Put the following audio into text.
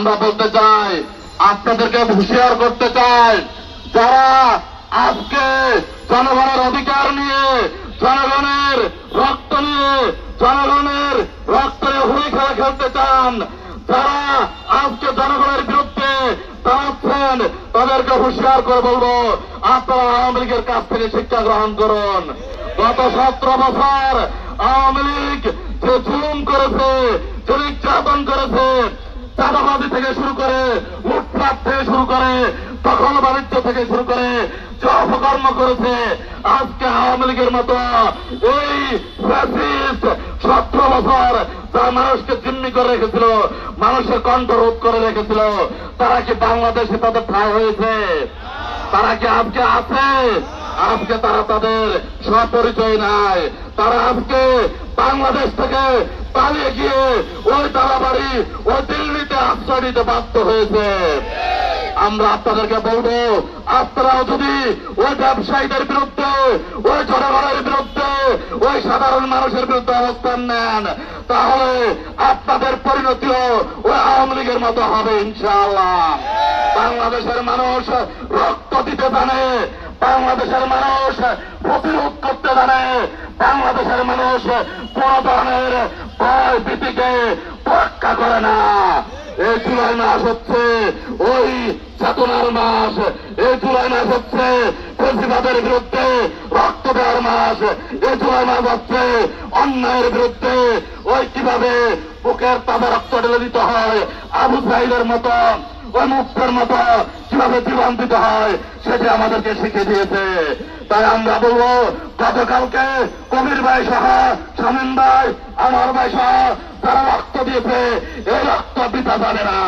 আমরা বলতে চাই, আপনাদেরকে হুঁশিয়ার করতে চাই, যারা আজকে জনগণের অধিকার নিয়ে, জনগণের রক্ত নিয়ে, জনগণের রক্ত নিয়ে হুড়ি খেলা খেলতে চান, যারা আজকে জনগণের বিরুদ্ধে দাঁড়াচ্ছেন, তাদেরকে হুঁশিয়ার করে বলবো, আপনারা আওয়ামী লীগের কাছ থেকে শিক্ষা গ্রহণ করুন। গত 17 বছর আওয়ামী লীগ যে জুলুম করেছে, যে নির্যাতন করেছে, চাঁদাবাজি থেকে শুরু করে, লুটপাট থেকে শুরু করে, দখল বাণিজ্য থেকে শুরু করে যে অপকর্ম করেছে, আজকে আওয়ামী লীগের মতো এই ফ্যাসিস্ট 17 বছর যারা মানুষকে জিম্মি করে রেখেছিল, মানুষের কণ্ঠরোধ করে রেখেছিল, তারা কি বাংলাদেশে তাদের ঠাঁই হয়েছে? তারা কি আজকে আছে? আজকে তারা তাদের স্বপরিচয় নাই। তারা আজকে বাংলাদেশ থেকে পালিয়ে গিয়ে ওই তারাবাড়ি, ওই দিল্লিতে আশ্রয় নিতে বাধ্য হয়েছে। আমরা আপনাদেরকে বলবো, আপনারাও যদি ওই ব্যবসায়ীদের বিরুদ্ধে, ওই জনগণের বিরুদ্ধে, ওই সাধারণ মানুষের বিরুদ্ধে অবস্থান নেন, তাহলে আপনাদের পরিণতিও ওই আওয়ামী লীগের মতো হবে ইনশাআল্লাহ। বাংলাদেশের মানুষ রক্ত দিতে জানে, বাংলাদেশের মানুষ প্রতিরোধ করতে জানে, বাংলাদেশের মানুষ কোন ধরনের ভয় ভীতিকে তোয়াক্কা করে না। এই জুলাই মাস হচ্ছে ওই চেতনার মাস, এই জুলাই মাস হচ্ছে ফেসিবাদের বিরুদ্ধে রক্ত দেওয়ার মাস, এই জুলাই মাস হচ্ছে অন্যায়ের বিরুদ্ধে ওই কিভাবে বুকের তাজা রক্ত ঢেলে দিতে হয়, আবু সাইদের মতো, ওই মুক্তের মতো কিভাবে জীবন দিতে হয়, সেটি আমাদেরকে শিখিয়ে দিয়েছে। তাই আমরা বলবো, গতকালকে কবির ভাই সহ, শামীম ভাই, আমার ভাই সহ যারা রক্ত দিয়েছে, এই রক্ত বৃথা যাবে না।